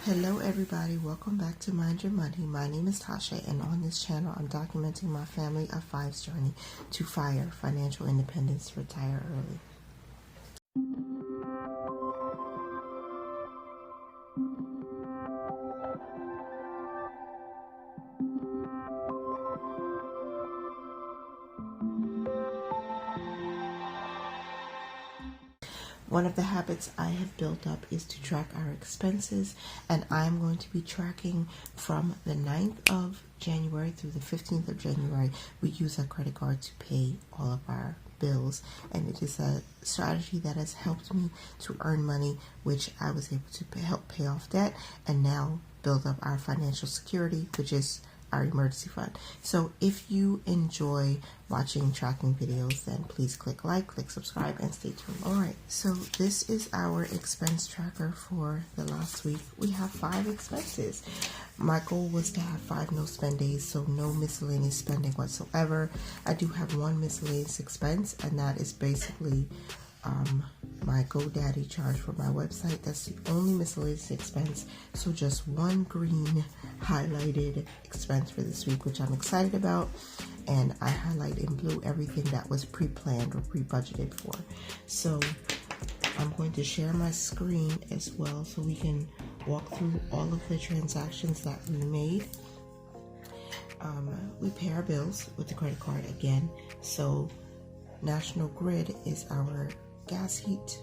Hello everybody, welcome back to Mind Your Money. My name is Tasha, and on this channel I'm documenting my family of five's journey to FIRE, financial independence, retire early. One of the habits I have built up is to track our expenses, and I'm going to be tracking from the 9th of January through the 15th of January. We use our credit card to pay all of our bills, and it is a strategy that has helped me to earn money, which I was able to help pay off debt and now build up our financial security, which is our emergency fund. So if you enjoy watching tracking videos, then please click like, click subscribe, and stay tuned. Alright, so this is our expense tracker for the last week. We have 5 expenses. My goal was to have 5 no spend days, so no miscellaneous spending whatsoever. I do have 1 miscellaneous expense, and that is basically my GoDaddy charge for my website. That's the only miscellaneous expense, so just 1 green highlighted expense for this week, which I'm excited about, and I highlight in blue everything that was pre-planned or pre-budgeted for. So I'm going to share my screen as well so we can walk through all of the transactions that we made. We pay our bills with the credit card again, so National Grid is our gas heat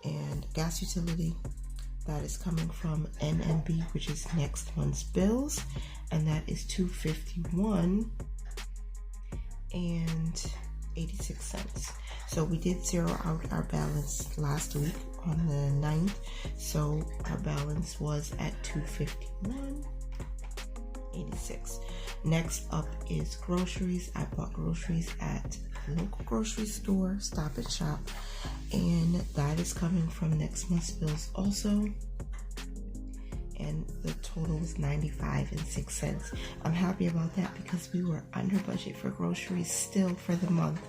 and gas utility. That is coming from NMB, which is next month's bills, and that is $251 and 86 cents. So we did zero out our balance last week on the 9th, so our balance was at $251.86. Next up is groceries. I bought groceries at local grocery store, Stop and Shop, and that is coming from next month's bills also, and the total was 95.06 cents. I'm happy about that because we were under budget for groceries still for the month,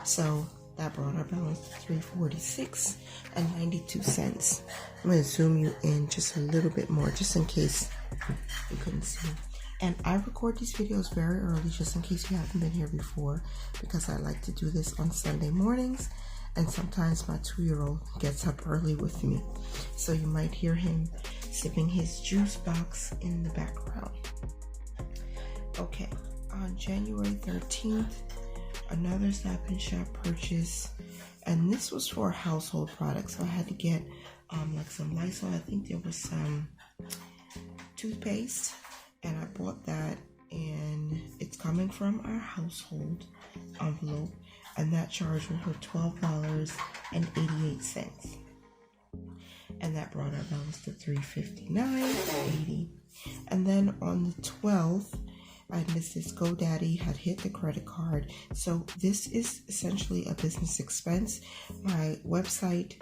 so that brought our balance to $346 and 92 cents. I'm going to zoom you in just a little bit more just in case you couldn't see. And I record these videos very early just in case you haven't been here before, because I like to do this on Sunday mornings, and sometimes my 2-year-old gets up early with me. So you might hear him sipping his juice box in the background. Okay, on January 13th, another Stop and Shop purchase, and this was for household products. So I had to get like some Lysol. I think there was some toothpaste, and I bought that, and it's coming from our household envelope, and that charge was for $12.88, and that brought our balance to $359.80. And then on the 12th, I missed this. GoDaddy had hit the credit card, so this is essentially a business expense. My website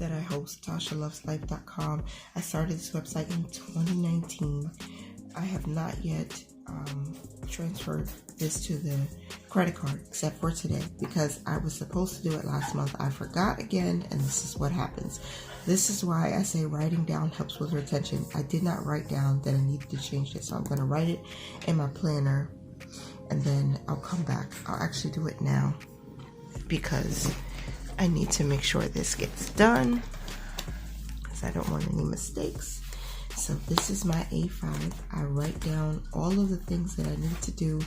that I host, TashaLovesLife.com. I started this website in 2019. I have not yet transferred this to the credit card except for today, because I was supposed to do it last month. I forgot again, and this is what happens. This is why I say writing down helps with retention. I did not write down that I needed to change this, so I'm going to write it in my planner, and then I'll come back. I'll actually do it now because I need to make sure this gets done, because I don't want any mistakes. So this is my A5. I write down all of the things that I need to do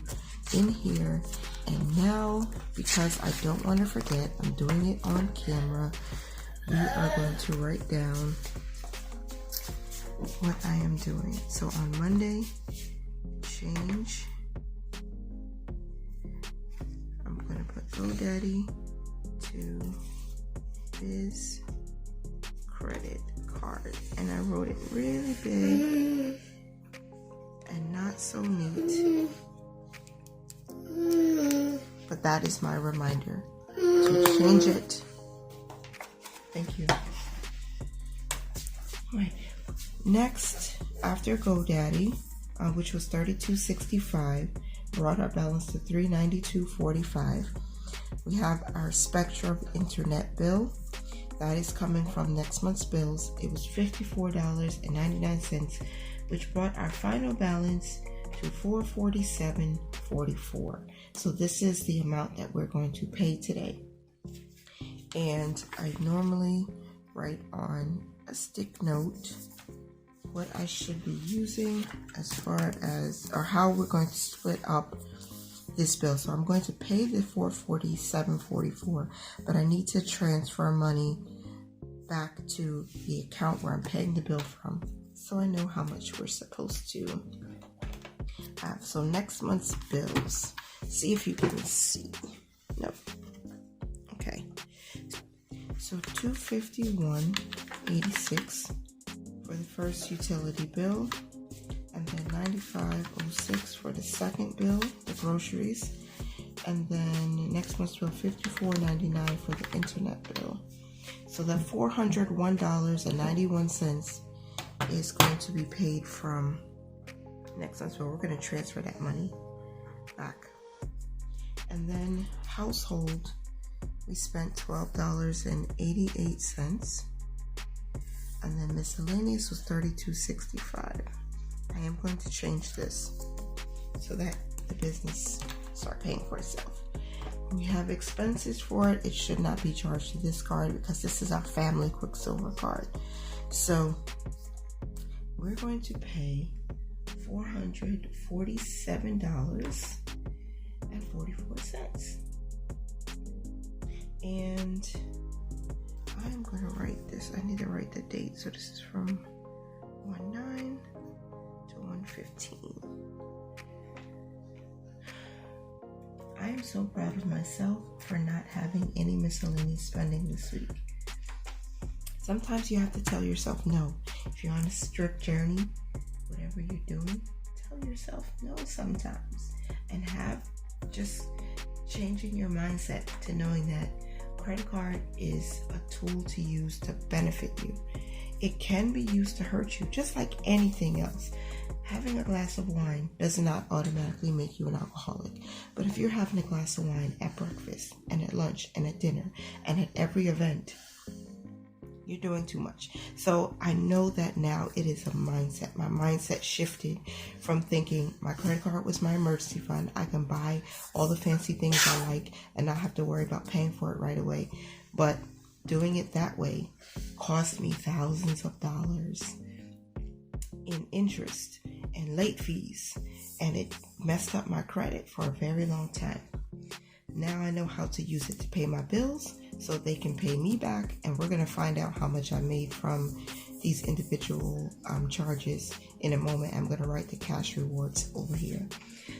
in here. And now, because I don't want to forget, I'm doing it on camera. We are going to write down what I am doing. So on Monday, change. I'm going to put GoDaddy to biz credit card, and I wrote it really big and not so neat, but that is my reminder to change it. Thank you. All right, next, after GoDaddy, which was $32.65, brought our balance to $392.45. We have our Spectrum internet bill, That is coming from next month's bills. It was $54.99, which brought our final balance to $447.44. So this is the amount that we're going to pay today. And I normally write on a stick note what I should be using as far as, or how we're going to split up this bill. So I'm going to pay the $447.44, but I need to transfer money back to the account where I'm paying the bill from, so I know how much we're supposed to have. So next month's bills, see if you can see. No. Okay. So $251.86 for the first utility bill, and then $95.06 for the second bill, the groceries, and then next month's bill $54.99 for the internet bill. So that $401.91 is going to be paid from next month's bill. We're going to transfer that money back. And then household, we spent $12.88. And then miscellaneous was $32.65. I am going to change this so that the business start paying for itself. When you have expenses for it, it should not be charged to this card because this is our family Quicksilver card. So we're going to pay $447.44. And I'm going to write this. I need to write the date. So this is from 1/9 to 1/15. I am so proud of myself for not having any miscellaneous spending this week. Sometimes you have to tell yourself no. If you're on a strict journey, whatever you're doing, tell yourself no sometimes. And have just changing your mindset to knowing that credit card is a tool to use to benefit you. It can be used to hurt you, just like anything else. Having a glass of wine does not automatically make you an alcoholic. But if you're having a glass of wine at breakfast and at lunch and at dinner and at every event, you're doing too much. So I know that now it is a mindset. My mindset shifted from thinking my credit card was my emergency fund. I can buy all the fancy things I like and not have to worry about paying for it right away. But doing it that way cost me thousands of dollars in interest and late fees, and it messed up my credit for a very long time. Now I know how to use it to pay my bills so they can pay me back, and we're going to find out how much I made from these individual charges in a moment. I'm going to write the cash rewards over here.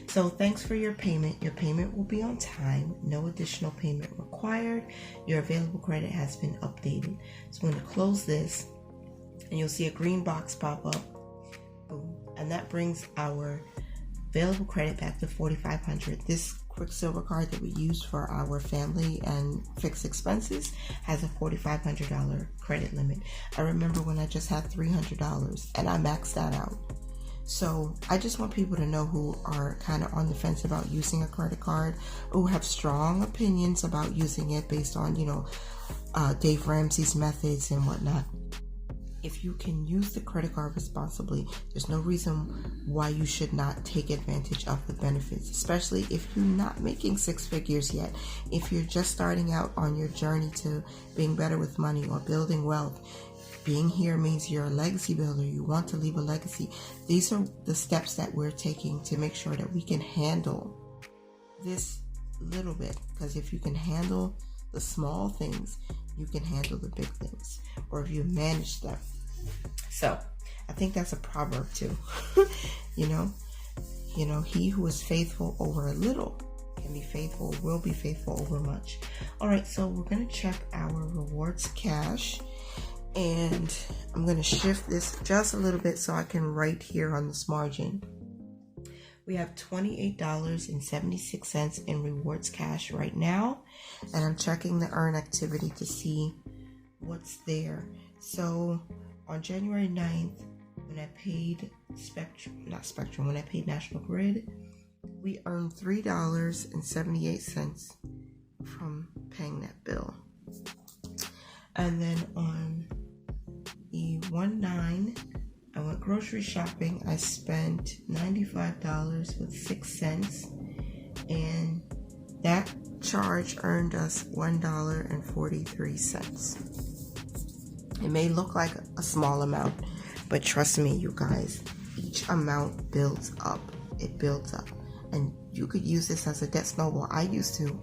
So thanks for your payment. Your payment will be on time. No additional payment required. Your available credit has been updated. So I'm going to close this, and you'll see a green box pop up. Boom. And that brings our available credit back to $4,500. This Quicksilver card that we use for our family and fixed expenses has a $4,500 credit limit. I remember when I just had $300 and I maxed that out. So I just want people to know who are kind of on the fence about using a credit card, who have strong opinions about using it based on, Dave Ramsey's methods and whatnot. If you can use the credit card responsibly, there's no reason why you should not take advantage of the benefits, especially if you're not making six figures yet. If you're just starting out on your journey to being better with money or building wealth, being here means you're a legacy builder. You want to leave a legacy. These are the steps that we're taking to make sure that we can handle this little bit. Because if you can handle the small things, you can handle the big things, or if you manage them. So I think that's a proverb too. He who is faithful over a little can be faithful, will be faithful over much. All right, so we're going to check our rewards cash, and I'm going to shift this just a little bit so I can write here on this margin. We have $28.76 in rewards cash right now, and I'm checking the earn activity to see what's there. So on January 9th, when I paid when I paid National Grid, we earned $3.78 from paying that bill. And then on the 1/9, I went grocery shopping. I spent $95 with 6 cents, and that charge earned us $1.43. It may look like a small amount, but trust me, you guys, each amount builds up. It builds up, and you could use this as a debt snowball. I used to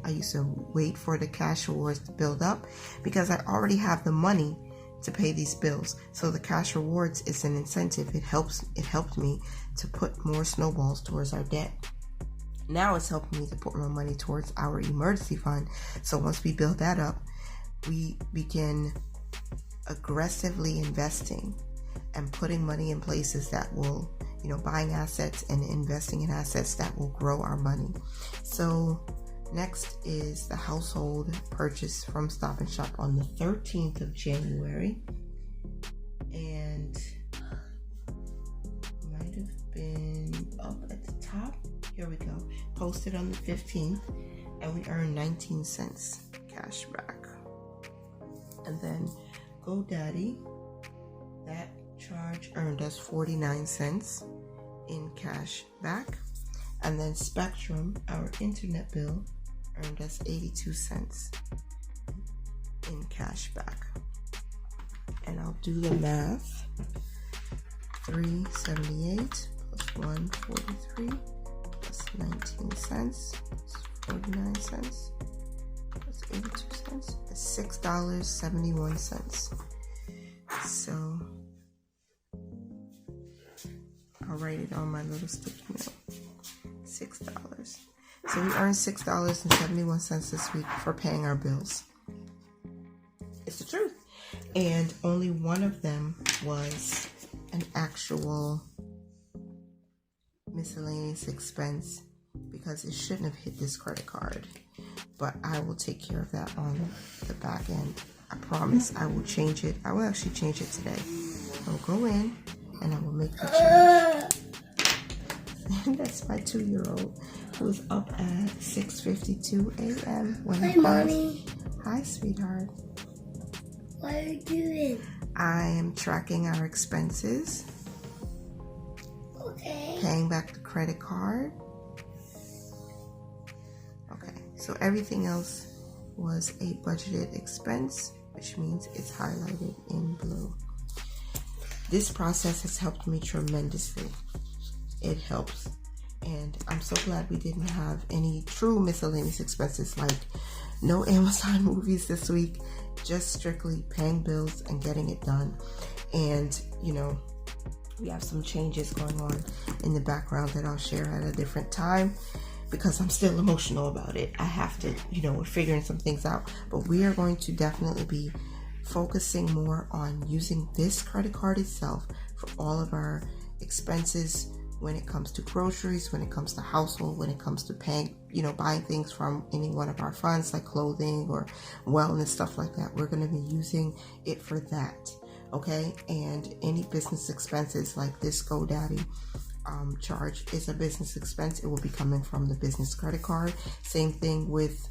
wait for the cash rewards to build up because I already have the money to pay these bills. So the cash rewards is an incentive. It helped me to put more snowballs towards our debt. Now it's helping me to put more money towards our emergency fund. So once we build that up, we begin aggressively investing and putting money in places that will, buying assets and investing in assets that will grow our money. So next is the household purchase from Stop and Shop on the 13th of January. And might have been up at the top. Here we go. Posted on the 15th, and we earned 19 cents cash back. And then GoDaddy, that charge earned us 49 cents in cash back. And then Spectrum, our internet bill, earned us 82 cents in cash back. And I'll do the math. 378 plus 143 plus 19 cents plus 49 cents plus 82 cents is $6.71. So I'll write it on my little sticky note. $6. So we earned $6.71 this week for paying our bills. It's the truth. And only one of them was an actual miscellaneous expense because it shouldn't have hit this credit card. But I will take care of that on the back end. I promise I will change it. I will actually change it today. I'll go in and I will make the change. That's my 2-year-old who's up at 6:52 a.m. Hi, Mommy. Hi, sweetheart. What are you doing? I am tracking our expenses. Okay. Paying back the credit card. Okay, so everything else was a budgeted expense, which means it's highlighted in blue. This process has helped me tremendously. It helps. And I'm so glad we didn't have any true miscellaneous expenses, like no Amazon movies this week, just strictly paying bills and getting it done. And, we have some changes going on in the background that I'll share at a different time because I'm still emotional about it. I have to, we're figuring some things out. But we are going to definitely be focusing more on using this credit card itself for all of our expenses when it comes to groceries, when it comes to household, when it comes to paying, buying things from any one of our funds like clothing or wellness, stuff like that. We're going to be using it for that. Okay. And any business expenses like this GoDaddy charge is a business expense. It will be coming from the business credit card. Same thing with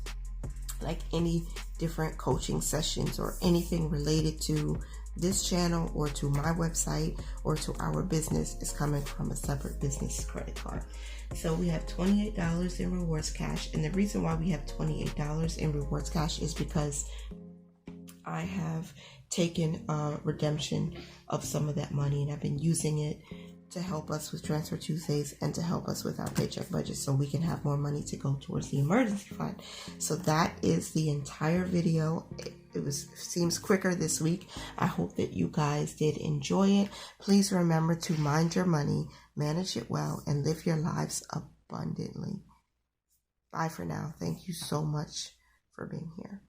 like any different coaching sessions or anything related to this channel or to my website or to our business is coming from a separate business credit card. So we have $28 in rewards cash. And the reason why we have $28 in rewards cash is because I have taken a redemption of some of that money and I've been using it to help us with Transfer Tuesdays and to help us with our paycheck budget so we can have more money to go towards the emergency fund. So that is the entire video. It seems quicker this week. I hope that you guys did enjoy it. Please remember to mind your money, manage it well, and live your lives abundantly. Bye for now. Thank you so much for being here.